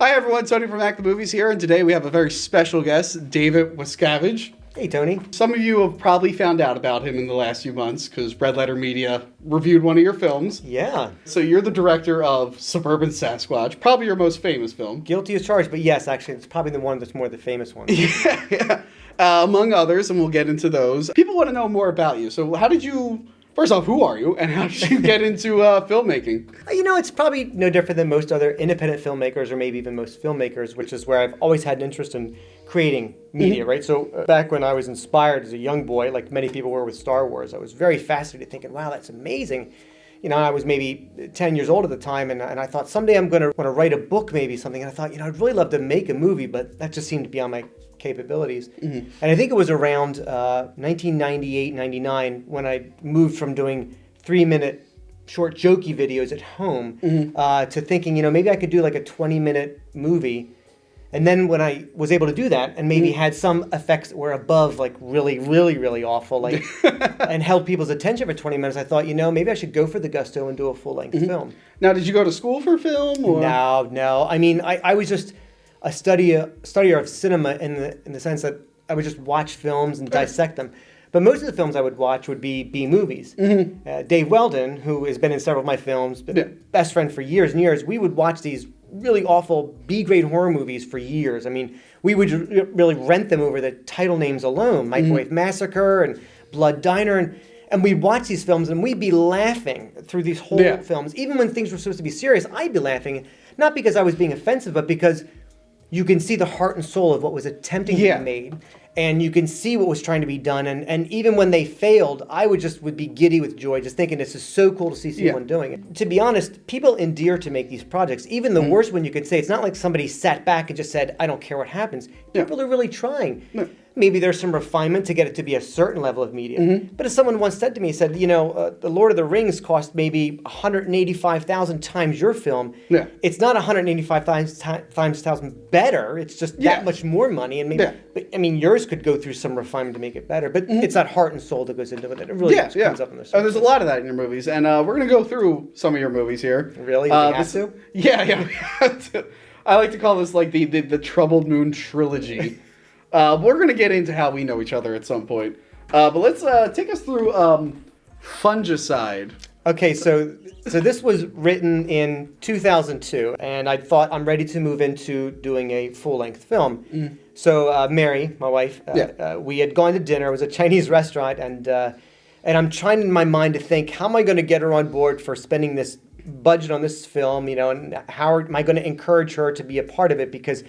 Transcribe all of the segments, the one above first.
Hi everyone, Tony from Act the Movies here, and today we have a very special guest, David Wascavage. Hey, Tony. Some of you have probably found out about him in the last few months because Red Letter Media reviewed one of your films. Yeah. So you're the director of Suburban Sasquatch, probably your most famous film. Guilty as charged, but yes, actually, it's probably the one that's more the famous one. Yeah. Among others, and we'll get into those. People want to know more about you. So how did you... First off, who are you, and how did you get into filmmaking? You know, it's probably no different than most other independent filmmakers, or maybe even most filmmakers, which is where I've always had an interest in creating media, right? So back when I was inspired as a young boy, like many people were with Star Wars, I was very fascinated thinking, wow, that's amazing. You know, I was maybe 10 years old at the time, and I thought someday I'm going to want to write a book, maybe something. And I thought, I'd really love to make a movie, but that just seemed beyond my capabilities. And I think it was around 1998, 99 when I moved from doing 3-minute short jokey videos at home to thinking, maybe I could do like a 20-minute movie. And then when I was able to do that and maybe had some effects that were above like really, really, really awful, like and held people's attention for 20 minutes, I thought, maybe I should go for the gusto and do a full-length film. Now, did you go to school for film? Or? No. I mean, I was just a studier of cinema in the sense that I would just watch films and dissect them. But most of the films I would watch would be B-movies. Dave Weldon, who has been in several of my films, best friend for years and years, we would watch these really awful B-grade horror movies for years. I mean, we would really rent them over the title names alone, Microwave Massacre and Blood Diner, and we'd watch these films and we'd be laughing through these whole films. Even when things were supposed to be serious, I'd be laughing, not because I was being offensive, but because you can see the heart and soul of what was attempting to be made, and you can see what was trying to be done. And even when they failed, I would be giddy with joy, just thinking this is so cool to see someone doing it. To be honest, people endear to make these projects. Even the worst one you could say, it's not like somebody sat back and just said, I don't care what happens. People are really trying. Maybe there's some refinement to get it to be a certain level of media. But as someone once said to me, The Lord of the Rings cost maybe 185,000 times your film. It's not 185,000 better. It's just that much more money. And maybe, but, I mean, yours could go through some refinement to make it better. But it's that heart and soul that goes into it. It really comes up in the surface. There's a lot of that in your movies. And we're going to go through some of your movies here. Really? We have to? Yeah, we have to. I like to call this like the Troubled Moon trilogy. We're going to get into how we know each other at some point. But let's take us through Fungicide. Okay, so this was written in 2002, and I thought I'm ready to move into doing a full-length film. So Mary, my wife, we had gone to dinner. It was a Chinese restaurant, and I'm trying in my mind to think, how am I going to get her on board for spending this budget on this film, and how am I going to encourage her to be a part of it, because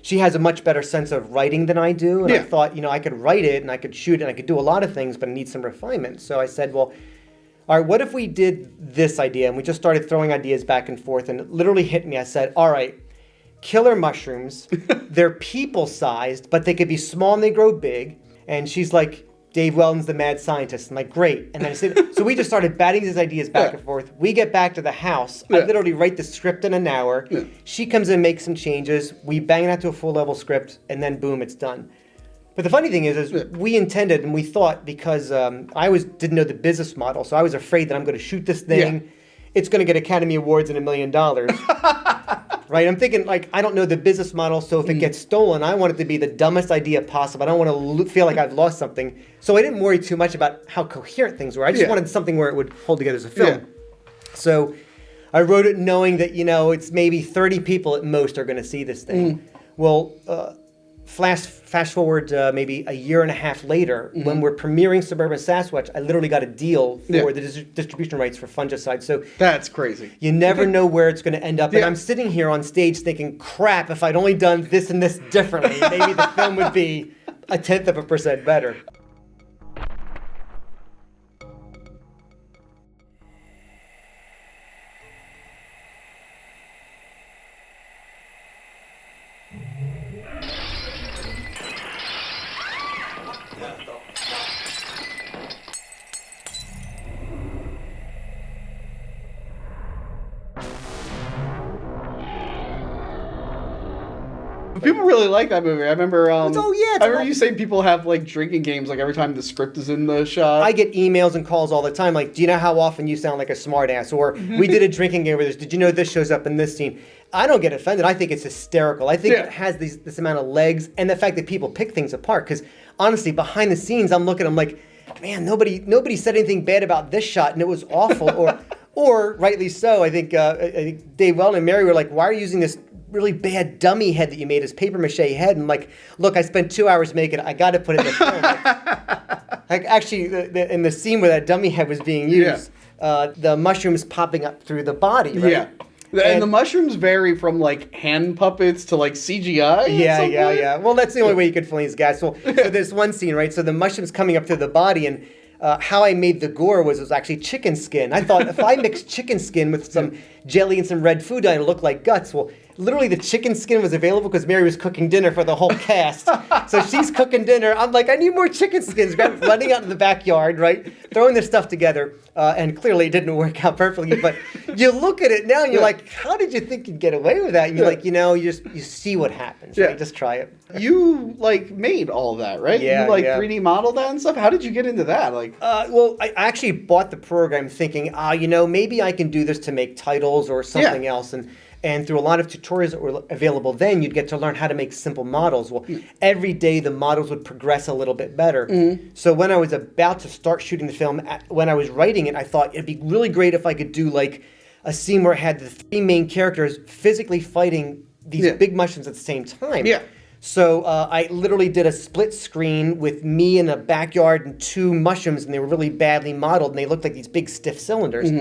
she has a much better sense of writing than I do. And I thought, I could write it and I could shoot it and I could do a lot of things, but I need some refinement. So I said, well, all right, what if we did this idea? And we just started throwing ideas back and forth, and it literally hit me. I said, all right, killer mushrooms. They're people-sized, but they could be small and they grow big. And she's like, Dave Weldon's the mad scientist. I'm like, great. And then I said, so we just started batting these ideas back and forth. We get back to the house. I literally write the script in an hour. She comes in, makes some changes. We bang it out to a full-level script, and then boom, it's done. But the funny thing is we intended and we thought, because I didn't know the business model, so I was afraid that I'm going to shoot this thing. It's going to get Academy Awards and $1 million. Right? I'm thinking, I don't know the business model, so if it gets stolen, I want it to be the dumbest idea possible. I don't want to feel like I've lost something. So I didn't worry too much about how coherent things were. I just wanted something where it would hold together as a film. So I wrote it knowing that, it's maybe 30 people at most are going to see this thing. Well, fast forward maybe a year and a half later, when we're premiering Suburban Sasquatch, I literally got a deal for the distribution rights for Fungicide. So that's crazy. You never know where it's going to end up. And I'm sitting here on stage thinking, crap, if I'd only done this and this differently, maybe the film would be 0.1% better. People really like that movie. I remember. I remember you saying people have drinking games every time the script is in the shot. I get emails and calls all the time. Do you know how often you sound like a smart ass? Or we did a drinking game with this. Did you know this shows up in this scene? I don't get offended. I think it's hysterical. I think it has this amount of legs, and the fact that people pick things apart. Because honestly, behind the scenes, I'm looking, I'm like, man, nobody said anything bad about this shot, and it was awful. Or rightly so. I think Dave Weldon and Mary were like, why are you using this really bad dummy head that you made as paper mache head? And like, look, I spent 2 hours making it. I got to put it in the film. Like actually, in the scene where that dummy head was being used, the mushrooms popping up through the body, right? Yeah. And the mushrooms vary from like hand puppets to like CGI. Yeah. Well, that's the only way you could film these guys. So there's one scene, right? So the mushrooms coming up through the body, and how I made the gore was actually chicken skin. I thought if I mixed chicken skin with some jelly and some red food dye, it'd look like guts. Well, literally the chicken skin was available because Mary was cooking dinner for the whole cast. So she's cooking dinner. I'm like, I need more chicken skins. Running out in the backyard, right? Throwing this stuff together. And clearly it didn't work out perfectly. But you look at it now and you're like, how did you think you'd get away with that? And you're like, you see what happens. Right? Just try it. You like made all of that, right? Yeah. You like 3D modeled that and stuff. How did you get into that? Like, well, I actually bought the program thinking, maybe I can do this to make titles or something else. And through a lot of tutorials that were available then, you'd get to learn how to make simple models. Well, every day the models would progress a little bit better. So when I was about to start shooting the film, when I was writing it, I thought it'd be really great if I could do like a scene where I had the 3 main characters physically fighting these big mushrooms at the same time. Yeah. So I literally did a split screen with me in a backyard and 2 mushrooms, and they were really badly modeled, and they looked like these big stiff cylinders.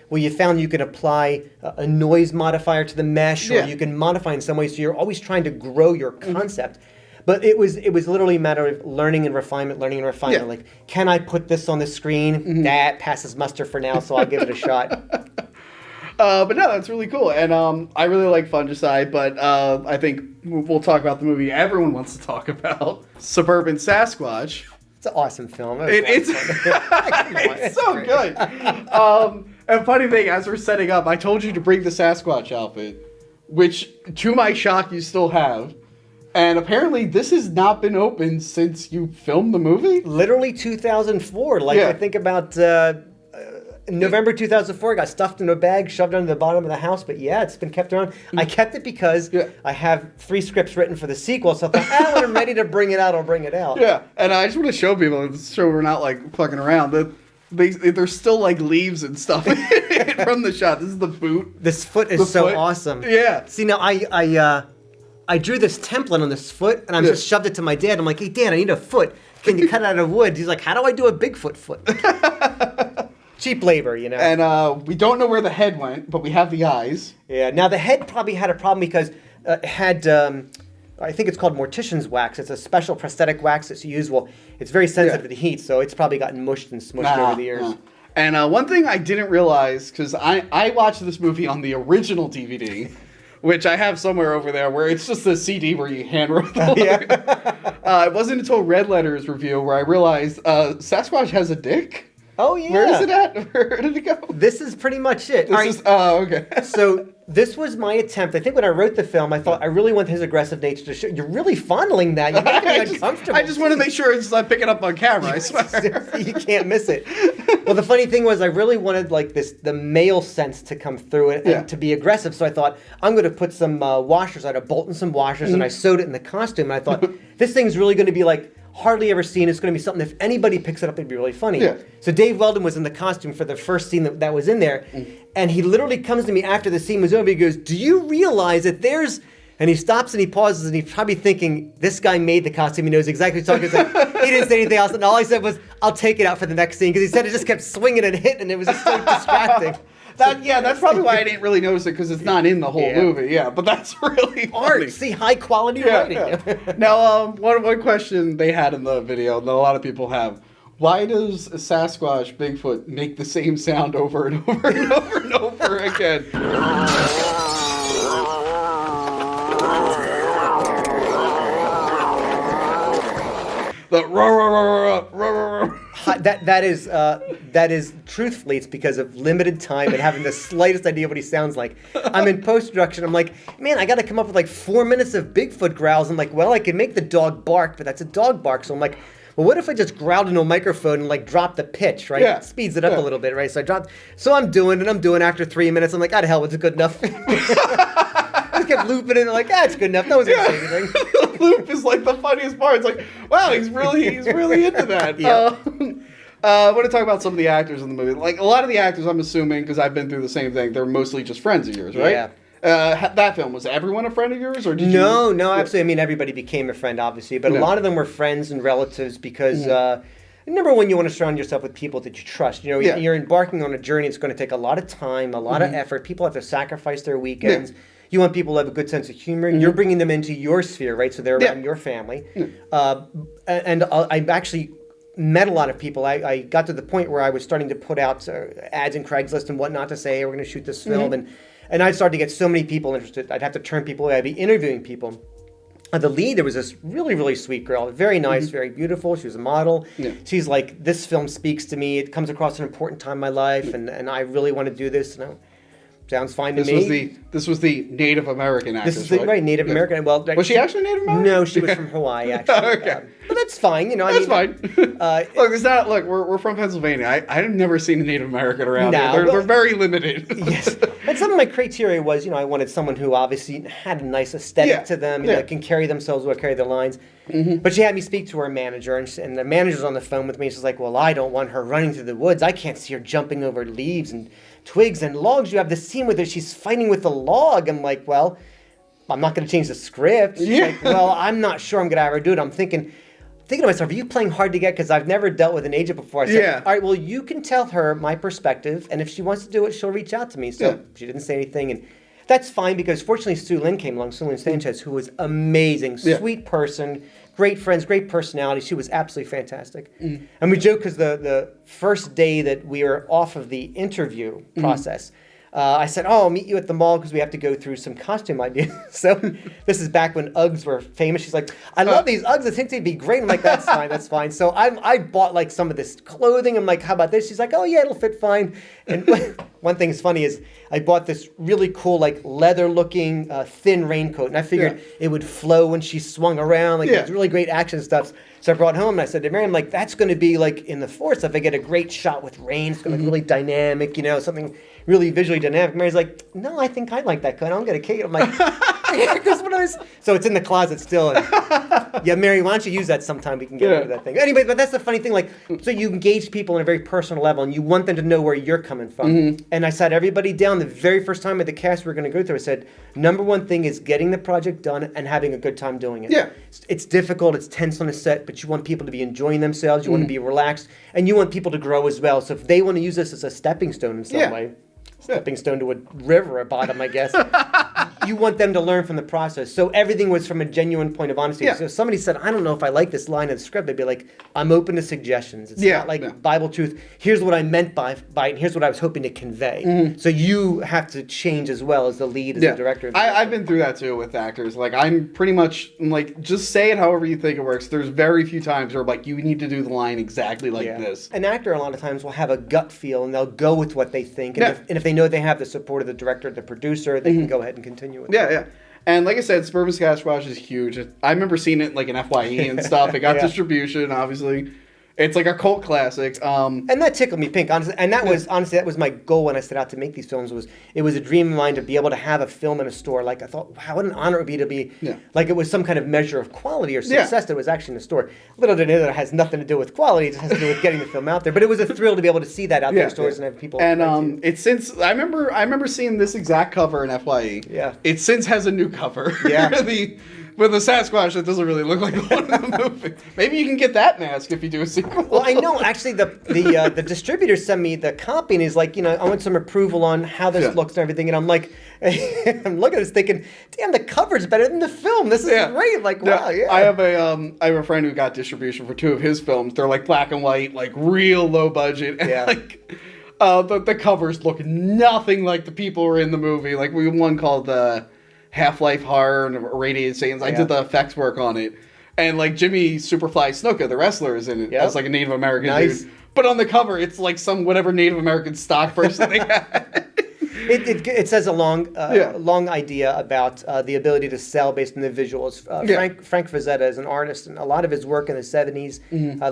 Well, you found you could apply a noise modifier to the mesh, or you can modify in some way. So you're always trying to grow your concept. But it was literally a matter of learning and refinement. Like, can I put this on the screen? That passes muster for now, so I'll give it a shot. But no, that's really cool. And I really like Fungicide, but I think we'll talk about the movie everyone wants to talk about, Suburban Sasquatch. It's an awesome film. It's so good. And funny thing, as we're setting up, I told you to bring the Sasquatch outfit, which, to my shock, you still have. And apparently, this has not been opened since you filmed the movie? Literally 2004. I think about November 2004, it got stuffed in a bag, shoved under the bottom of the house. But yeah, it's been kept around. I kept it because I have 3 scripts written for the sequel. So I thought, when I'm ready to bring it out, I'll bring it out. Yeah, and I just want to show people, so we're not like fucking around, that there's still like leaves and stuff from the shot. This is the boot. This foot is so awesome. Yeah. See, now I drew this template on this foot, and I just shoved it to my dad. I'm like, hey, Dad, I need a foot. Can you cut it out of wood? He's like, how do I do a Bigfoot foot? Cheap labor, And we don't know where the head went, but we have the eyes. Yeah. Now, the head probably had a problem because it had, I think it's called mortician's wax. It's a special prosthetic wax that's used. Well, it's very sensitive to heat, so it's probably gotten mushed and smushed over the years. And one thing I didn't realize, because I watched this movie on the original DVD, which I have somewhere over there, where it's just a CD where you hand wrote the it wasn't until Red Letter's review where I realized Sasquatch has a dick. Oh, yeah. Where is it at? Where did it go? This is pretty much it. Okay. So this was my attempt. I think when I wrote the film, I thought I really want his aggressive nature to show. You're really fondling that. You're making me uncomfortable. I just want to make sure it's like picking up on camera, I swear. You can't miss it. Well, the funny thing was I really wanted like the male sense to come through it and to be aggressive. So I thought, I'm going to put some washers. I had a bolt and some washers, and I sewed it in the costume. And I thought, this thing's really going to be like hardly ever seen. It's going to be something, if anybody picks it up, it'd be really funny. Yeah. So Dave Weldon was in the costume for the first scene that was in there. And he literally comes to me after the scene was over. He goes, do you realize that there's... And he stops and he pauses and he's probably thinking, this guy made the costume. He knows exactly what he's talking about. He didn't say anything else. And all I said was, I'll take it out for the next scene. Because he said it just kept swinging and hitting. And it was just so distracting. That's probably why I didn't really notice it, because it's not in the whole movie. Yeah, but that's really funny. Art. See, high quality writing. Yeah. Now, one question they had in the video that a lot of people have: why does Sasquatch Bigfoot make the same sound over and over and over and over again? The that is truthfully, it's because of limited time and having the slightest idea what he sounds like. I'm in post-production. I'm like, man, I got to come up with like 4 minutes of Bigfoot growls. I'm like, well, I can make the dog bark, but that's a dog bark. So I'm like, well, what if I just growled into a microphone and like drop the pitch, right? It speeds it up a little bit, right? So I'm doing after 3 minutes. I'm like, out of hell, was it good enough? kept looping it, like, it's good enough. No one's gonna say anything. The loop is like the funniest part. It's like, wow, he's really into that. Yeah. I want to talk about some of the actors in the movie. Like a lot of the actors, I'm assuming, because I've been through the same thing, they're mostly just friends of yours, right? Yeah. That film, was everyone a friend of yours, or did you? No, absolutely. I mean, everybody became a friend, obviously, but a lot of them were friends and relatives because. Number one, you want to surround yourself with people that you trust. You know, you're embarking on a journey. It's going to take a lot of time, a lot of effort. People have to sacrifice their weekends. You want people to have a good sense of humor. You're bringing them into your sphere, right? So they're around your family. And I actually met a lot of people. I got to the point where I was starting to put out ads in Craigslist and whatnot to say, hey, we're going to shoot this film. And I started to get so many people interested. I'd have to turn people away. I'd be interviewing people. The lead, there was this really, really sweet girl. Very nice, very beautiful. She was a model. Yeah. She's like, this film speaks to me. It comes across an important time in my life, and I really want to do this. And sounds fine to me. This was the Native American actress, This is the right Native American. Well, was she actually Native American? No, she was from Hawaii, actually. Okay. But that's fine, you know. That's fine. Look, it's not. Look, we're from Pennsylvania. I've never seen a Native American around here. They're very limited. Yes. And some of my criteria was, I wanted someone who obviously had a nice aesthetic to them, can carry themselves well, carry their lines. But she had me speak to her manager, and the manager's on the phone with me. She's like, well, I don't want her running through the woods. I can't see her jumping over leaves and twigs and logs. You have the scene with her. She's fighting with the log. I'm like, well, I'm not going to change the script. She's like, well, I'm not sure I'm going to ever do it. I'm thinking to myself, are you playing hard to get? Because I've never dealt with an agent before. I said, all right, well, you can tell her my perspective, and if she wants to do it, she'll reach out to me. So she didn't say anything, and that's fine because fortunately Sue Lynn came along, Sue Lynn Sanchez, who was amazing, sweet person, great friends, great personality. She was absolutely fantastic. And we joke because the first day that we were off of the interview process, I said, I'll meet you at the mall because we have to go through some costume ideas. So this is back when Uggs were famous. She's like, I love these Uggs. I think they'd be great. I'm like, that's fine, that's fine. So I bought like some of this clothing. I'm like, how about this? She's like, oh yeah, it'll fit fine. And one thing is funny is I bought this really cool like leather looking thin raincoat. And I figured it would flow when she swung around. Like it was really great action stuff. So I brought it home and I said to Mary, I'm like, that's going to be like in the forest. If I get a great shot with rain, it's going to look really dynamic, something really visually dynamic. Mary's like, no, I think I like that cut. I'm going to Kate. I'm like, so it's in the closet still. And, Mary, why don't you use that sometime? We can get rid of that thing. Anyway, but that's the funny thing. Like, so you engage people on a very personal level, and you want them to know where you're coming from. And I sat everybody down the very first time at the cast we were going to go through. I said, number one thing is getting the project done and having a good time doing it. Yeah. It's difficult. It's tense on a set, but you want people to be enjoying themselves. You want to be relaxed, and you want people to grow as well. So if they want to use this as a stepping stone in some way, stepping stone to a river, a bottom, I guess. You want them to learn from the process. So everything was from a genuine point of honesty. So if somebody said, I don't know if I like this line of the script, I'd be like, I'm open to suggestions. It's not like Bible truth. Here's what I meant by it, and here's what I was hoping to convey. So you have to change as well as the lead, as the director. I've been through that too with actors. Like, I'm pretty much like, just say it however you think it works. There's very few times where like, you need to do the line exactly like this. An actor a lot of times will have a gut feel, and they'll go with what they think. And, if they know they have the support of the director, the producer, they can go ahead and continue with it. And like I said, Suburban Sasquatch is huge. I remember seeing it like in FYE and stuff. It got distribution, obviously. It's like a cult classic. And that tickled me pink, honestly. And that was my goal when I set out to make these films. It was a dream of mine to be able to have a film in a store. Like, I thought, wow, what an honor it would be to be like it was some kind of measure of quality or success that was actually in the store. Little did I know that it has nothing to do with quality. It just has to do with getting the film out there. But it was a thrill to be able to see that out there in stores and have people. And it's since I remember seeing this exact cover in FYE. Yeah. It since has a new cover. Yeah. With a Sasquatch that doesn't really look like the one in the movie. Maybe you can get that mask if you do a sequel. Well, I know. Actually, the distributor sent me the copy, and he's like, I want some approval on how this looks and everything. And I'm like, I'm looking at this thinking, damn, the cover's better than the film. This is great. Like, wow, I have a friend who got distribution for 2 of his films. They're like black and white, like real low budget. And like, the covers look nothing like the people who are in the movie. Like, we have one called Half-Life Horror and Irradiated Saiyans. I did the effects work on it. And like Jimmy Superfly Snuka, the wrestler, is in it as like a Native American dude. But on the cover, it's like some whatever Native American stock person they had. It says a long idea about the ability to sell based on the visuals. Frank Frazetta is an artist, and a lot of his work in the 70s,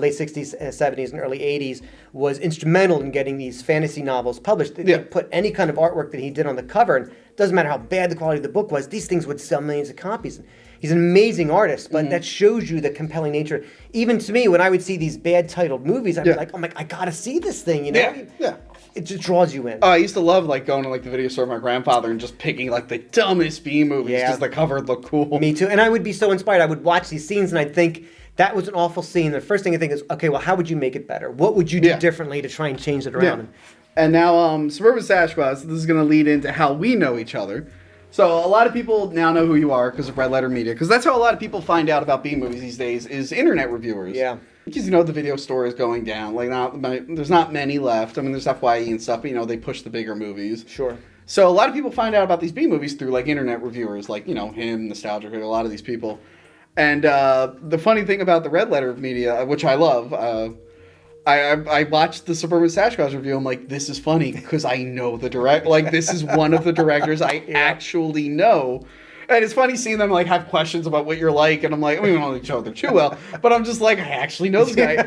late 60s, 70s, and early 80s was instrumental in getting these fantasy novels published. They put any kind of artwork that he did on the cover, and doesn't matter how bad the quality of the book was, these things would sell millions of copies. He's an amazing artist, but that shows you the compelling nature. Even to me, when I would see these bad titled movies, I'd be like, oh my, I gotta see this thing, you know? Yeah. It just draws you in. I used to love like going to like the video store with my grandfather and just picking like the dumbest B movies because the cover looked cool. Me too. And I would be so inspired. I would watch these scenes and I'd think, that was an awful scene. The first thing I think is, okay, well, how would you make it better? What would you do differently to try and change it around? Yeah. And now, Suburban Sasquatch, this is going to lead into how we know each other. So a lot of people now know who you are because of Red Letter Media, because that's how a lot of people find out about B movies these days is internet reviewers. Yeah. Because, you know, the video store is going down. Like, there's not many left. I mean, there's FYE and stuff, but, you know, they push the bigger movies. Sure. So a lot of people find out about these B movies through, like, internet reviewers, like, you know, him, Nostalgic, a lot of these people. And the funny thing about the Red Letter Media, which I love, I watched the Suburban Sasquatch review. I'm like, this is funny because I know the director. Like, this is one of the directors I actually know. And it's funny seeing them like have questions about what you're like, and I'm like, we don't know each other too well, but I'm just like, I actually know this guy.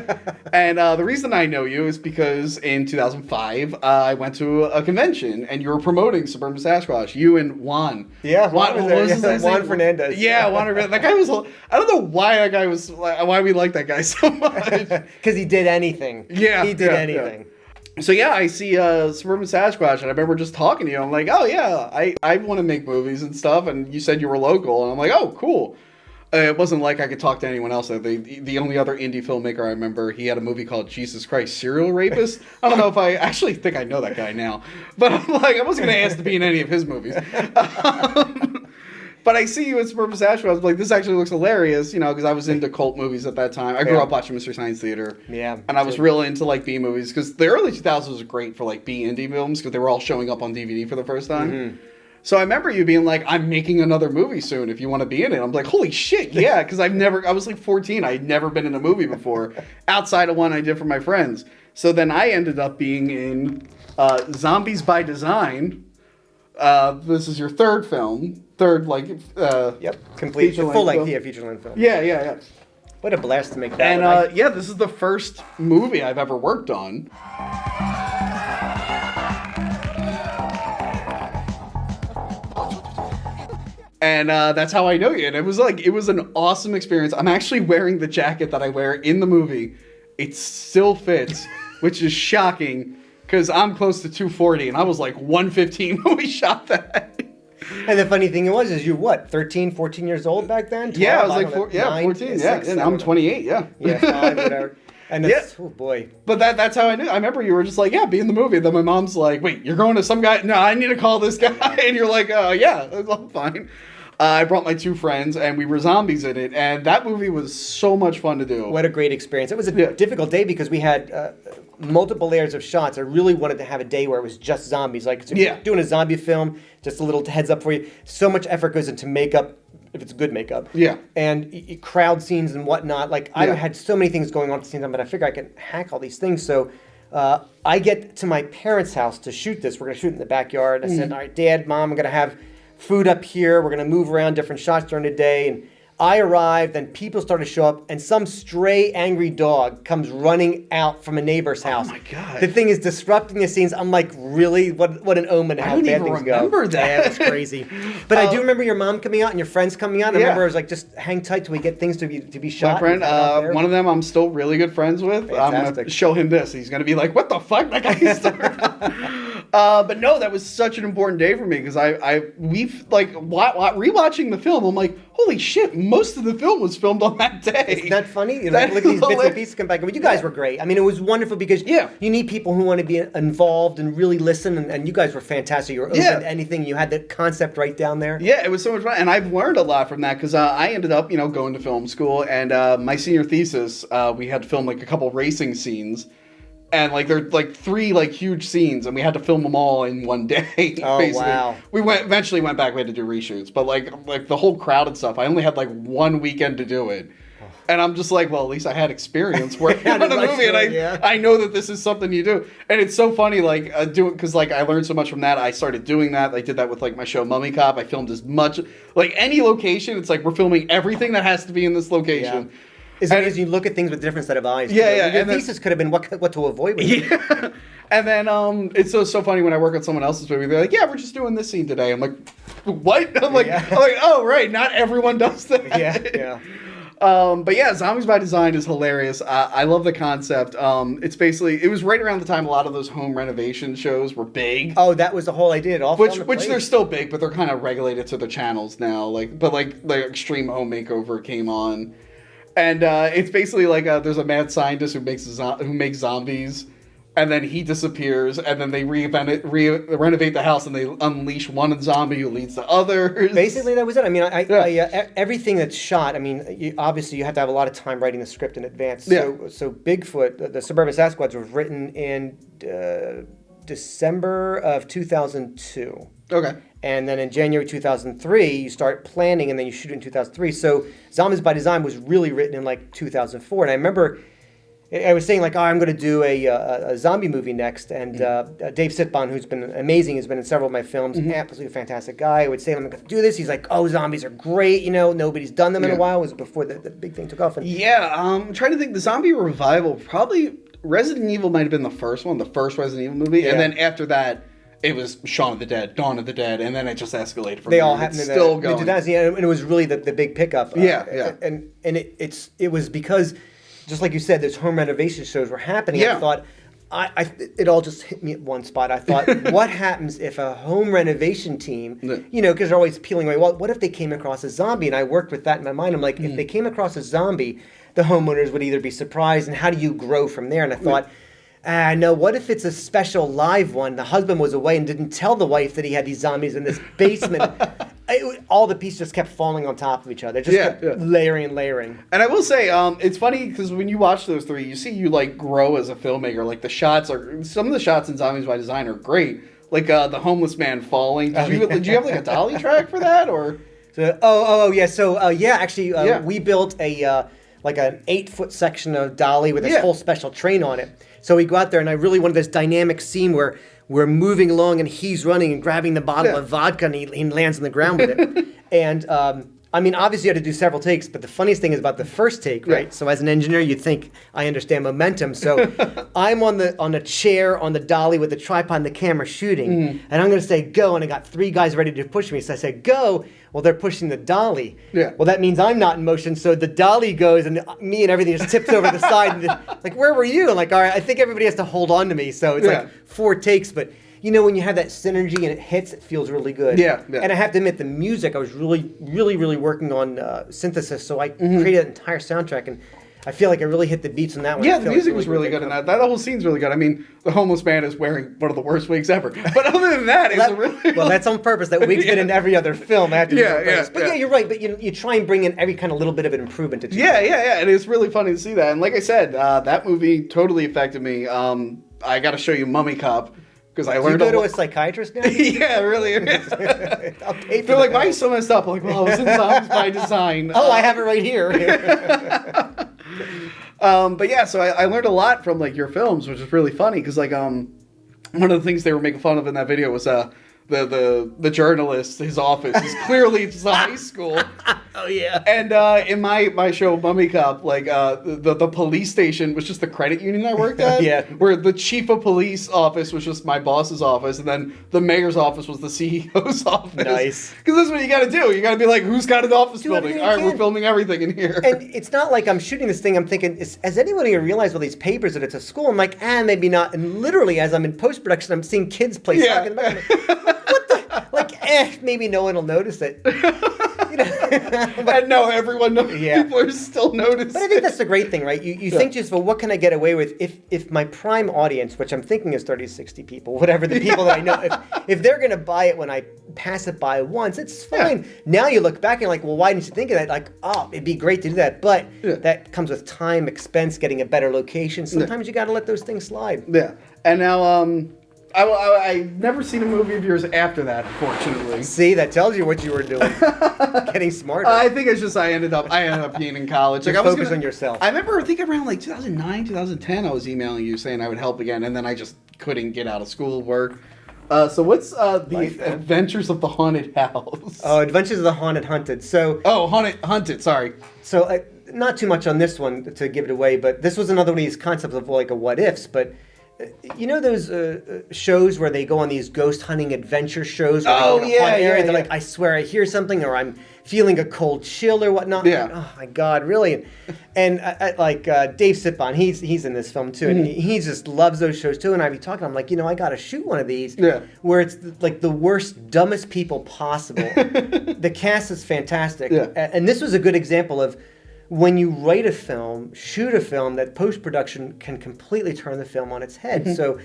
And the reason I know you is because in 2005, I went to a convention, and you were promoting Suburban Sasquatch. You and Juan. Yeah, Juan was his name? Juan Fernandez. Yeah, Juan Fernandez. That guy was. I don't know why that guy was. Why we like that guy so much. Because he did anything. Yeah, he did anything. Yeah. So yeah, I see Suburban Sasquatch, and I remember just talking to you. I'm like, oh yeah, I want to make movies and stuff, and you said you were local, and I'm like, oh cool. It wasn't like I could talk to anyone else. The only other indie filmmaker I remember, he had a movie called Jesus Christ, Serial Rapist. I don't know if I actually think I know that guy now, but I'm like, I wasn't going to ask to be in any of his movies. But I see you in Suburban Sasquatch. I was like, this actually looks hilarious, you know, because I was into cult movies at that time. I grew up watching Mystery Science Theater. Yeah. And I was real into, like, B movies, because the early 2000s was great for, like, B indie films, because they were all showing up on DVD for the first time. Mm-hmm. So I remember you being like, I'm making another movie soon if you want to be in it. I'm like, holy shit, yeah, because I was like 14. I had never been in a movie before, outside of one I did for my friends. So then I ended up being in Zombies by Design. This is your third film. Complete full-length feature-length film. Yeah. What a blast to make that. And this is the first movie I've ever worked on. And that's how I know you. And it was an awesome experience. I'm actually wearing the jacket that I wear in the movie. It still fits, which is shocking because I'm close to 240 and I was like 115 when we shot that. And the funny thing is you're what, 13, 14 years old back then? 12, yeah, I was like 14. Yeah, and I'm 28. Yeah. Yeah, 5, whatever. And oh boy. But that's how I knew. I remember you were just like, yeah, be in the movie. Then my mom's like, wait, you're going to some guy? No, I need to call this guy. And you're like, yeah, it's all fine. I brought my two friends, and we were zombies in it, and that movie was so much fun to do. What a great experience. It was a difficult day because we had multiple layers of shots. I really wanted to have a day where it was just zombies. Like, so doing a zombie film, just a little heads up for you. So much effort goes into makeup, if it's good makeup. Yeah. And crowd scenes and whatnot. Like, I had so many things going on at the same time, but I figured I could hack all these things. So I get to my parents' house to shoot this. We're going to shoot it in the backyard. I said, all right, Dad, Mom, I'm going to have food up here. We're going to move around different shots during the day. And I arrived, and people started to show up, and some stray angry dog comes running out from a neighbor's house. Oh my God. The thing is disrupting the scenes. I'm like, really? What an omen to how bad things go. I don't even remember that. Yeah, it's crazy. But I do remember your mom coming out and your friends coming out. I remember I was like, just hang tight till we get things to be shot. My friend, one of them I'm still really good friends with. Fantastic. I'm going to show him this. He's going to be like, what the fuck? That guy's But no, that was such an important day for me because we've like rewatching the film. I'm like, holy shit! Most of the film was filmed on that day. Isn't that funny? Look at these bits and pieces come back. But you guys were great. I mean, it was wonderful because you need people who want to be involved and really listen. And you guys were fantastic. You were open to anything. You had the concept right down there. Yeah, it was so much fun, and I've learned a lot from that because I ended up, going to film school, and my senior thesis, we had to film like a couple racing scenes. And like there are like 3 like huge scenes, and we had to film them all in one day. Oh basically. Wow! We eventually went back. We had to do reshoots, but like the whole crowd and stuff. I only had like 1 weekend to do it, and I'm just like, well, at least I had experience working on a movie, and I know that this is something you do. And it's so funny, like because like I learned so much from that. I started doing that. I did that with like my show Mummy Cop. I filmed as much like any location. It's like we're filming everything that has to be in this location. Yeah. As you look at things with a different set of eyes. Yeah. Your thesis could have been what to avoid with it. And then it's so funny when I work on someone else's movie. They're like, "Yeah, we're just doing this scene today." I'm like, "What?" I'm like, "Oh, right. Not everyone does that." Yeah. But yeah, Zombies by Design is hilarious. I love the concept. It's basically, it was right around the time a lot of those home renovation shows were big. Oh, that was the whole idea. It all which they're still big, but they're kind of regulated to the channels now. Like Extreme Home Makeover came on, and it's basically like there's a mad scientist who makes zombies. And then he disappears, and then they renovate the house, and they unleash one zombie who leads the others. Basically, that was it. I mean, everything that's shot, I mean, obviously you have to have a lot of time writing the script in advance. So Bigfoot, the Suburban Sasquatch, was written in December of 2002. Okay. And then in January 2003, you start planning, and then you shoot it in 2003. So Zombies by Design was really written in like 2004. And I remember I was saying, like, I'm going to do a zombie movie next, and Dave Sitbon, who's been amazing, has been in several of my films, absolutely fantastic guy. I would say, I'm going to do this. He's like, oh, zombies are great, nobody's done them in a while. It was before the big thing took off. And I'm trying to think, the zombie revival, probably Resident Evil might have been the first one, the first Resident Evil movie, and then after that, it was Shaun of the Dead, Dawn of the Dead, and then it just escalated from there. They all happened in still the going. 2000s, and it was really the big pickup. And it was because, just like you said, those home renovation shows were happening. Yeah. I thought, it all just hit me at one spot. I thought, what happens if a home renovation team, because they're always peeling away, well, what if they came across a zombie? And I worked with that in my mind. I'm like, if they came across a zombie, the homeowners would either be surprised, and how do you grow from there? And I thought, no, what if it's a special live one? The husband was away and didn't tell the wife that he had these zombies in this basement. All the pieces just kept falling on top of each other. Just kept layering and layering. And I will say, it's funny because when you watch those three, you see you like grow as a filmmaker. Like some of the shots in Zombies by Design are great. Like the homeless man falling. Did you have like a dolly track for that, or? Yeah. So actually, we built like an 8-foot section of dolly with this whole special train on it. So we go out there, and I really wanted this dynamic scene where we're moving along, and he's running and grabbing the bottle of vodka, and he lands on the ground with it. And I mean, obviously you had to do several takes, but the funniest thing is about the first take, right? Yeah. So as an engineer, you'd think I understand momentum. So I'm on a chair on the dolly with the tripod and the camera shooting, and I'm going to say go, and I got 3 guys ready to push me. So I say go. Well, they're pushing the dolly. Yeah. Well, that means I'm not in motion, so the dolly goes, and me and everything just tips over the side. And like, where were you? I'm like, all right, I think everybody has to hold on to me. So it's like 4 takes, but when you have that synergy and it hits, it feels really good. Yeah. And I have to admit, the music, I was really, really, really working on synthesis, so I created an entire soundtrack, and I feel like I really hit the beats on that one. Yeah, the music was really good in that. That whole scene's really good. I mean, the homeless man is wearing one of the worst wigs ever. But other than that, it's really... Well, that's on purpose. That wig's been in every other film. I have to do it. But you're right. But you try and bring in every kind of little bit of an improvement. Yeah. And it's really funny to see that. And like I said, that movie totally affected me. I got to show you Mummy Cop. Because I learned. Do you go to a psychiatrist now? Yeah, really. I'll pay for They're like, why are you so messed up? I'm like, well, I was in Zombies by Design. I have it right here. But yeah, so I learned a lot from like your films, which is really funny because like one of the things they were making fun of in that video was the journalist, his office is clearly just a high school. Oh yeah. And in my show Mummy Cop, like the police station was just the credit union I worked at. Yeah. Where the chief of police office was just my boss's office, and then the mayor's office was the CEO's office. Nice. Because that's what you got to do. You got to be like, who's got an office building? All right, we're filming everything in here. And it's not like I'm shooting this thing. I'm thinking, has anybody realized all these papers that it's a school? I'm like, maybe not. And literally, as I'm in post production, I'm seeing kids play soccer in the back. What the? Like, maybe no one will notice it. But no, everyone knows. Yeah. People are still noticing. But I think that's the great thing, right? You think just, well, what can I get away with if my prime audience, which I'm thinking is 30 to 60 people, whatever the people that I know, if they're going to buy it when I pass it by once, it's fine. Yeah. Now you look back and you're like, well, why didn't you think of that? Like, it'd be great to do that. But that comes with time, expense, getting a better location. Sometimes you got to let those things slide. Yeah. And now, I've never seen a movie of yours after that, fortunately. See, that tells you what you were doing. Getting smarter. I think it's just I ended up being in college. Like, focus on yourself. I think around like 2009, 2010, I was emailing you saying I would help again, and then I just couldn't get out of school work. So what's the Adventures of the Haunted House? Oh, Adventures of the Hunted. So Hunted. Sorry. So not too much on this one to give it away, but this was another one of these concepts of like a what ifs, but. you know those shows where they go on these ghost hunting adventure shows? Where Oh, they go to a haunted area, yeah. they're like, I swear I hear something, or I'm feeling a cold chill or whatnot. Yeah. Like, oh my God, really? And like Dave Sipon, he's in this film too, and he just loves those shows too. And I'd be talking, I'm like, I got to shoot one of these where it's like the worst, dumbest people possible. The cast is fantastic, and this was a good example of when you write a film, shoot a film, that post-production can completely turn the film on its head. So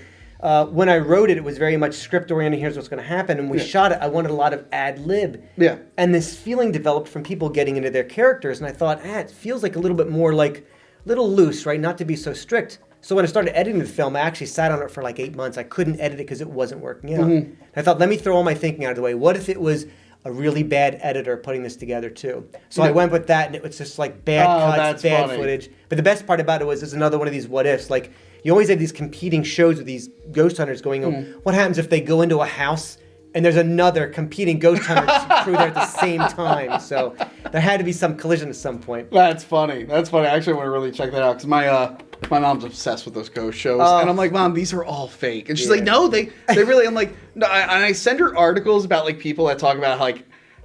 when I wrote it, it was very much script-oriented, here's what's going to happen. And we shot it, I wanted a lot of ad-lib. Yeah. And this feeling developed from people getting into their characters. And I thought, it feels like a little bit more like, a little loose, right? Not to be so strict. So when I started editing the film, I actually sat on it for like 8 months. I couldn't edit it because it wasn't working out. I thought, let me throw all my thinking out of the way. What if it was a really bad editor putting this together too? So I went with that, and it was just like bad cuts, bad footage. But the best part about it was, it's another one of these what ifs. Like, you always have these competing shows with these ghost hunters going, what happens if they go into a house and there's another competing ghost hunter crew there at the same time? So there had to be some collision at some point. That's funny. That's funny. I actually want to really check that out, because my mom's obsessed with those ghost shows, and I'm like, Mom, these are all fake. And she's like, no, they really. I'm like, no. And I send her articles about like people that talk about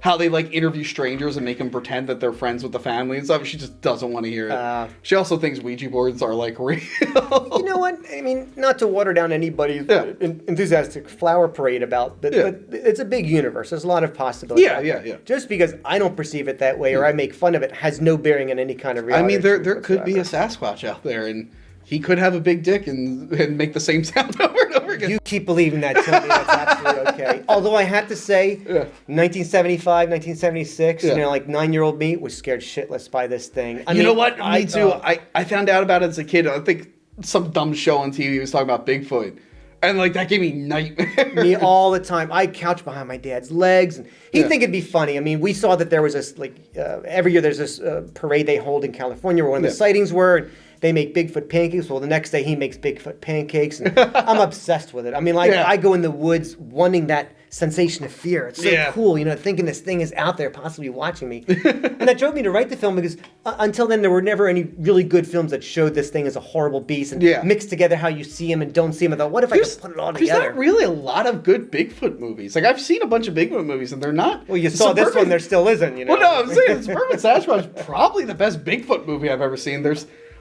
how they like interview strangers and make them pretend that they're friends with the family and stuff. She just doesn't want to hear it. She also thinks Ouija boards are like real. You know what? I mean, not to water down anybody's enthusiastic flower parade about, but it's a big universe. There's a lot of possibilities. Yeah. Just because I don't perceive it that way or I make fun of it has no bearing on any kind of reality. I mean, there could be a Sasquatch out there, and he could have a big dick and make the same sound over and over again. You keep believing that, Tony. That's absolutely okay. Although I have to say, 1975, 1976, like 9-year-old me was scared shitless by this thing. You know what? Me too. I found out about it as a kid. I think some dumb show on TV was talking about Bigfoot. And like that gave me nightmares. Me all the time. I couch behind my dad's legs, and he'd think it'd be funny. I mean, we saw that there was this every year there's this parade they hold in California where one of the sightings were. And they make Bigfoot pancakes. Well, the next day he makes Bigfoot pancakes, and I'm obsessed with it. I mean, I go in the woods wanting that sensation of fear. It's so cool, thinking this thing is out there possibly watching me. And that drove me to write the film because until then there were never any really good films that showed this thing as a horrible beast and mixed together how you see him and don't see him. I thought, what if I could put it all together? There's not really a lot of good Bigfoot movies. Like, I've seen a bunch of Bigfoot movies and they're not. Well, you saw this one, there still isn't, Well, no, I'm saying Suburban Sasquatch is probably the best Bigfoot movie I've ever seen.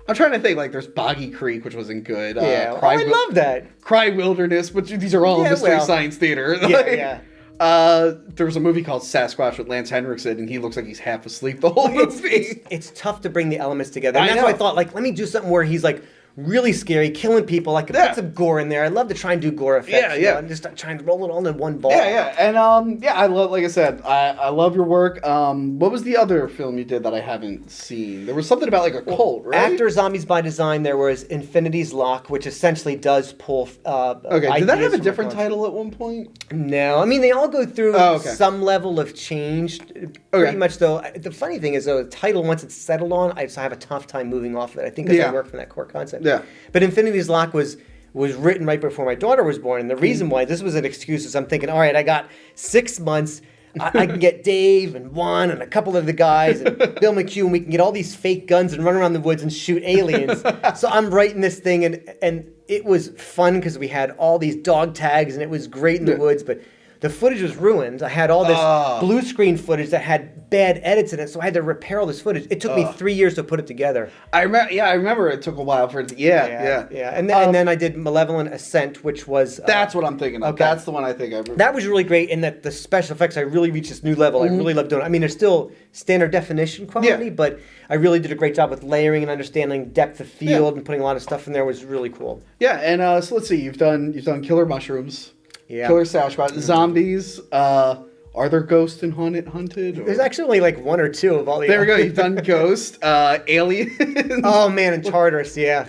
I'm trying to think, like, there's Boggy Creek, which wasn't good. I love that. Cry Wilderness, but these are all Mystery Science Theater. There was a movie called Sasquatch with Lance Henriksen, and he looks like he's half asleep the whole movie. It's tough to bring the elements together. And that's why I thought, like, let me do something where he's, like, really scary, killing people. I could put some gore in there. I love to try and do gore effects. And just try and roll it all in one ball. And I love, like I said, I love your work. What was the other film you did that I haven't seen? There was something about like a cult, right? After Zombies by Design, there was Infinity's Lock, which essentially does pull. Did that have a different title at one point? No, I mean they all go through some level of change. Pretty much, though. The funny thing is, though, the title once it's settled on, I just have a tough time moving off of it. I think because I work from that core concept. But Infinity's Lock was written right before my daughter was born, and the reason why this was an excuse is I'm thinking, all right, I got 6 months. I can get Dave and Juan and a couple of the guys and Bill McHugh, and we can get all these fake guns and run around the woods and shoot aliens. So I'm writing this thing, and it was fun because we had all these dog tags, and it was great in the woods, but the footage was ruined. I had all this blue screen footage that had bad edits in it, so I had to repair all this footage. It took me 3 years to put it together. I remember it took a while for it to... Yeah. And then I did Malevolent Ascent, which was... That's what I'm thinking of. Okay. That's the one I think I remember. That was really great in that the special effects, I really reached this new level. I really loved doing it. I mean, there's still standard definition quality, but I really did a great job with layering and understanding depth of field and putting a lot of stuff in there. It was really cool. Yeah, and so let's see. You've done Killer Mushrooms. Yeah. Killer Sasquatch, Zombies. Are there ghosts in Hunted? Or? There's actually only like 1 or 2 of all the. There we go. You've done Ghost, Aliens. Oh man, and Tartarus, Yeah.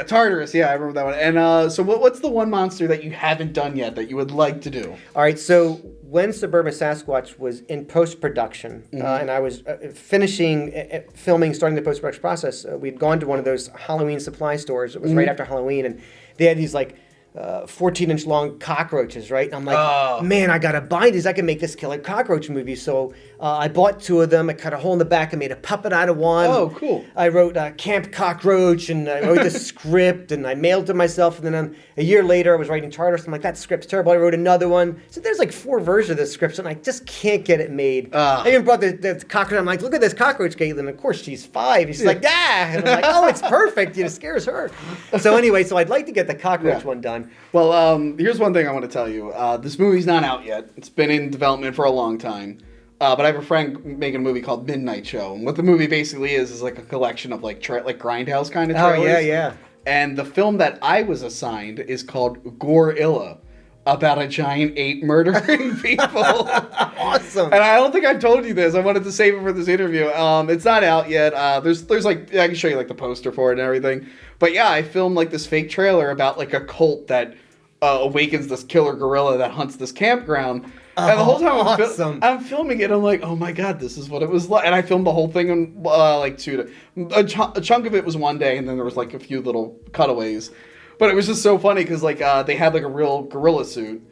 Tartarus, I remember that one. And so, what's the one monster that you haven't done yet that you would like to do? All right, so when Suburban Sasquatch was in post-production, and I was finishing filming, starting the post-production process, we'd gone to one of those Halloween supply stores. It was right after Halloween, and they had these like 14-inch long cockroaches, right? And I'm like, man, I gotta buy these. I can make this killer cockroach movie. So I bought 2 of them. I cut a hole in the back and made a puppet out of one. Oh, cool. I wrote Camp Cockroach, and I wrote the script, and I mailed it to myself. And then a year later, I was writing charter, so I'm like, that script's terrible. I wrote another one. So there's like 4 versions of this script, and I just can't get it made. I even brought the cockroach. I'm like, look at this cockroach, Caitlin. Of course, she's 5. And she's like, yeah. And I'm like, oh, it's perfect. It scares her. So anyway, so I'd like to get the cockroach one done. Well, here's one thing I want to tell you. This movie's not out yet. It's been in development for a long time. But I have a friend making a movie called Midnight Show. And what the movie basically is like a collection of like Grindhouse kind of trailers. Oh, yeah. And the film that I was assigned is called Gorilla, about a giant ape murdering people. Awesome. And I don't think I've told you this. I wanted to save it for this interview. It's not out yet. There's like, I can show you like the poster for it and everything. But yeah, I filmed like this fake trailer about like a cult that awakens this killer gorilla that hunts this campground. And the whole time I'm filming it, I'm like, oh my God, this is what it was like. And I filmed the whole thing in like 2 days. A chunk of it was 1 day, and then there was like a few little cutaways. But it was just so funny because like they had like a real gorilla suit.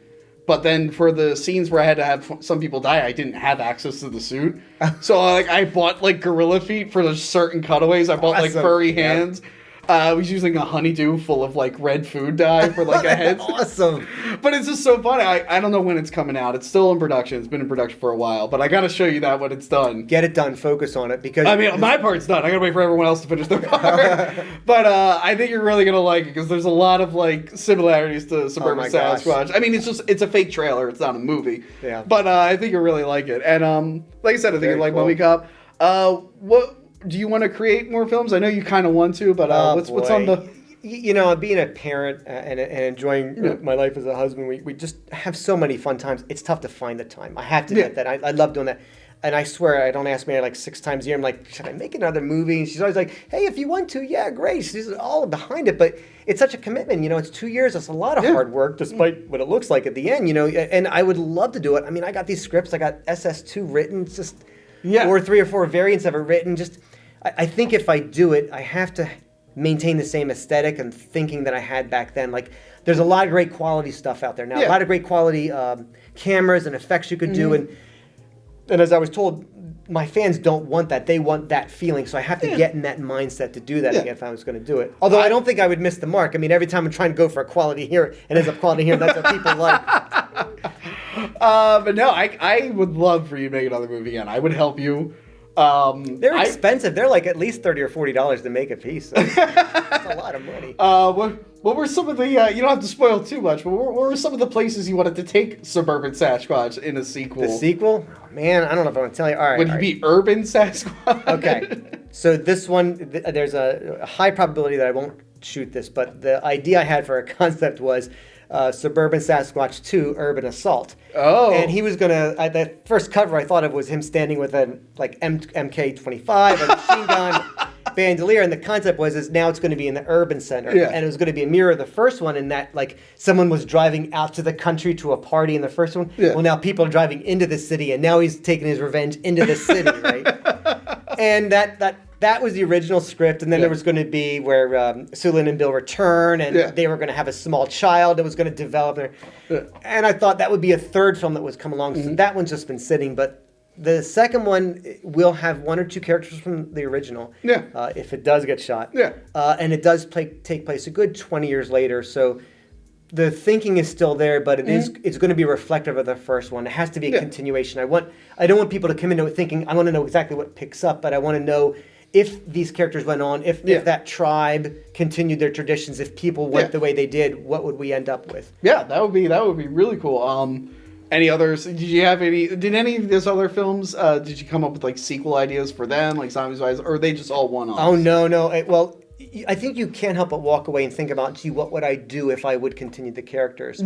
But then for the scenes where I had to have some people die, I didn't have access to the suit. So like I bought like gorilla feet for the certain cutaways. I bought like furry hands. I was using a honeydew full of like red food dye for like a head. Awesome. But it's just so funny. I don't know when it's coming out. It's still in production. It's been in production for a while. But I got to show you that when it's done. Get it done. Focus on it. Because I mean, my part's done. I got to wait for everyone else to finish their part. But I think you're really going to like it because there's a lot of like similarities to Suburban Sasquatch. I mean, it's a fake trailer. It's not a movie. Yeah. But I think you'll really like it. And like I said, I think you like Mummy Cop. What... Do you want to create more films? I know you kind of want to, but what's on the... You know, being a parent and enjoying my life as a husband, we just have so many fun times. It's tough to find the time. I have to admit that. I love doing that. And I swear, I don't ask Mary like 6 times a year. I'm like, should I make another movie? And she's always like, hey, if you want to, yeah, great. She's all behind it. But it's such a commitment. You know, it's 2 years. It's a lot of hard work, despite what it looks like at the end, you know. And I would love to do it. I mean, I got these scripts. I got SS2 written. It's just... or 3 or 4 variants of it written. Just, I think if I do it, I have to maintain the same aesthetic and thinking that I had back then. Like, there's a lot of great quality stuff out there now. A lot of great quality cameras and effects you could do. And as I was told, my fans don't want that. They want that feeling. So I have to get in that mindset to do that again if I was going to do it. Although I don't think I would miss the mark. I mean, every time I'm trying to go for a quality here, it ends up quality here. That's what people like. But no, I would love for you to make another movie again. I would help you. They're expensive. They're like at least $30 or $40 to make a piece. So that's a lot of money. What were some of the, you don't have to spoil too much, but what were some of the places you wanted to take Suburban Sasquatch in a sequel? The sequel? Oh, man, I don't know if I want to tell you. All right. Would you be Urban Sasquatch? Okay. So this one, there's a high probability that I won't shoot this, but the idea I had for a concept was Suburban Sasquatch 2 Urban Assault. Oh. And he was going to, the first cover I thought of was him standing with an like MK25, a machine gun, bandolier, and the concept was now it's going to be in the urban center. And it was going to be a mirror of the first one in that like someone was driving out to the country to a party in the first one. Well, now people are driving into the city, and now he's taking his revenge into the city, right? And that was the original script, and then there was going to be where Sulin and Bill return, and they were going to have a small child that was going to develop. And I thought that would be a third film that was come along. So that one's just been sitting, but the second one will have 1 or 2 characters from the original. If it does get shot. And it does take place a good 20 years later, so the thinking is still there, but it's going to be reflective of the first one. It has to be a continuation. I don't want people to come into it thinking, I want to know exactly what picks up, but I want to know if these characters went on, if that tribe continued their traditions, if people went the way they did, what would we end up with? Yeah, that would be really cool. Any others? Did any of those other films, did you come up with like sequel ideas for them, like Zombies Wise, or are they just all one-offs? Oh, no. Well, I think you can't help but walk away and think about, gee, what would I do if I would continue the characters?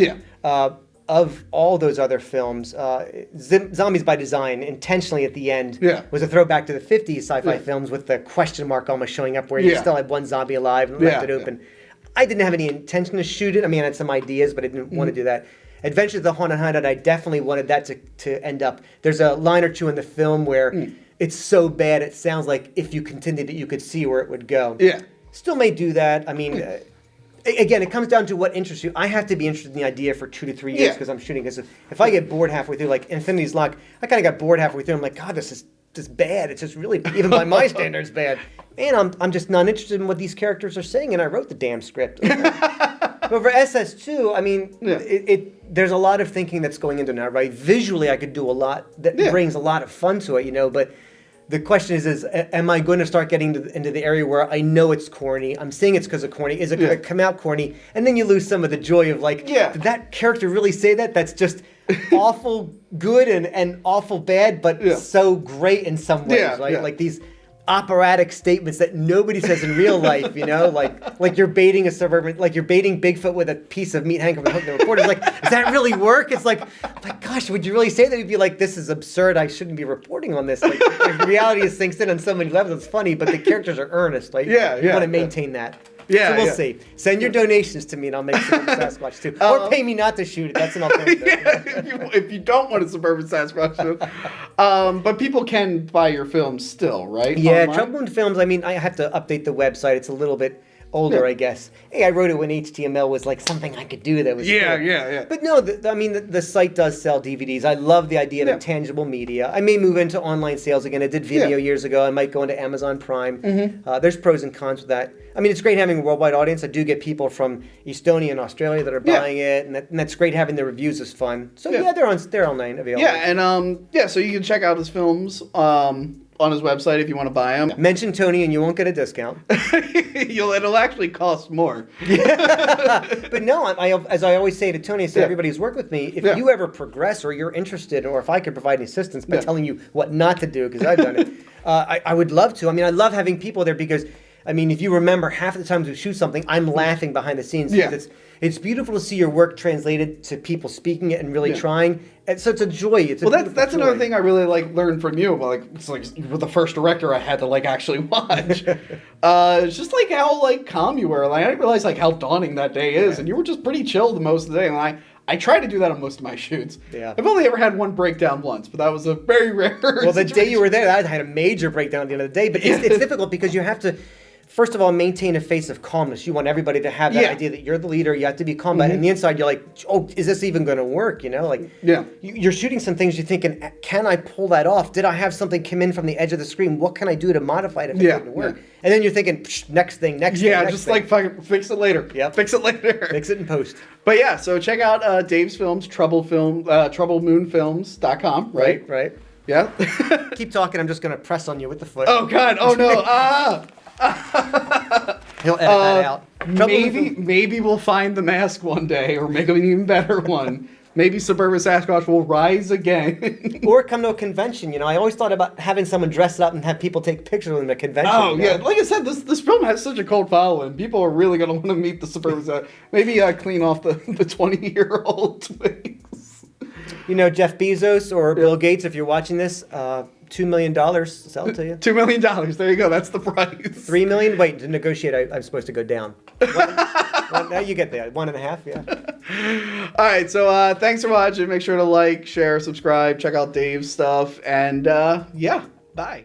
Of all those other films, Zombies by Design, intentionally at the end, was a throwback to the 50s sci-fi films with the question mark almost showing up where you still had one zombie alive and left it open. I didn't have any intention to shoot it. I mean, I had some ideas, but I didn't want to do that. Adventures of the Haunted Hideout, I definitely wanted that to end up. There's a line or two in the film where it's so bad it sounds like if you continued it, you could see where it would go. Still may do that. I mean... Again, it comes down to what interests you. I have to be interested in the idea for 2 to 3 years because I'm shooting. Because if I get bored halfway through, like Infinity's Lock, I kind of got bored halfway through. I'm like, God, this is just bad. It's just really, even by my standards, bad. Man, I'm just not interested in what these characters are saying, and I wrote the damn script. But for SS2, I mean, there's a lot of thinking that's going into now, right? Visually, I could do a lot that brings a lot of fun to it, but the question is am I going to start getting into the area where I know it's corny? I'm saying it's because of corny. Is it going to come out corny? And then you lose some of the joy of like, did that character really say that? That's just awful good and awful bad, but so great in some ways, right? Like these operatic statements that nobody says in real life, like you're baiting a suburban, like you're baiting Bigfoot with a piece of meat hanging from the hook. The reporter's like, does that really work? It's like, gosh, would you really say that? We'd be like, this is absurd. I shouldn't be reporting on this. Like, the reality sinks in on so many levels. It's funny, but the characters are earnest. Like, you want to maintain that. So we'll see. Send your donations to me and I'll make Suburban Sasquatch too. Or pay me not to shoot it. That's an alternative. If you don't want a Suburban Sasquatch film. But people can buy your films still, right? Yeah, online? Trouble Moon Films, I mean, I have to update the website. It's a little bit older, I guess. Hey, I wrote it when HTML was like something I could do that was cool. But no, the site does sell DVDs. I love the idea of intangible media. I may move into online sales again. I did video years ago. I might go into Amazon Prime. There's pros and cons with that. I mean, it's great having a worldwide audience. I do get people from Estonia and Australia that are buying it, and that's great. Having the reviews is fun. So they're online available. Yeah, and so you can check out his films on his website if you want to buy them. Mention Tony and you won't get a discount. It'll actually cost more. But no, as I always say to Tony, I say everybody who's worked with me, if you ever progress or you're interested, or if I could provide any assistance by telling you what not to do, because I've done it, I would love to. I mean, I love having people there because, I mean, if you remember, half of the times we shoot something, I'm laughing behind the scenes because it's beautiful to see your work translated to people speaking it and really trying. And so it's a joy. That's another thing I really learned from you. It's like you're the first director I had to actually watch. It's just how calm you were. I didn't realize how daunting that day is, and you were just pretty chill the most of the day. And I try to do that on most of my shoots. Yeah. I've only ever had one breakdown once, but that was a very rare. Well, the day you were there, I had a major breakdown at the end of the day. But it's difficult because you have to, first of all, maintain a face of calmness. You want everybody to have that idea that you're the leader. You have to be calm. But on the inside, you're like, oh, is this even going to work? You're shooting some things. You're thinking, can I pull that off? Did I have something come in from the edge of the screen? What can I do to modify it if it didn't work? And then you're thinking, next thing. Fucking fix it later. Yeah, fix it later. Fix it in post. But so check out Dave's films, troublemoonfilms.com. Right. Yeah. Keep talking. I'm just going to press on you with the foot. Oh God. Oh no. He'll edit that out. Maybe we'll find the mask one day, or make an even better one. Maybe Suburban Sasquatch will rise again. Or come to a convention. I always thought about having someone dress up and have people take pictures of them at a convention. Oh, yeah. Like I said, this film has such a cult following. People are really going to want to meet the Suburban Sasquatch. Maybe clean off the 20-year-old twigs. Jeff Bezos or Bill Gates, if you're watching this, $2 million, sell it to you. $2 million. There you go. That's the price. $3 million. Wait, to negotiate, I'm supposed to go down. Now you get that. 1.5. Yeah. All right. So thanks for watching. Make sure to like, share, subscribe, check out Dave's stuff, and bye.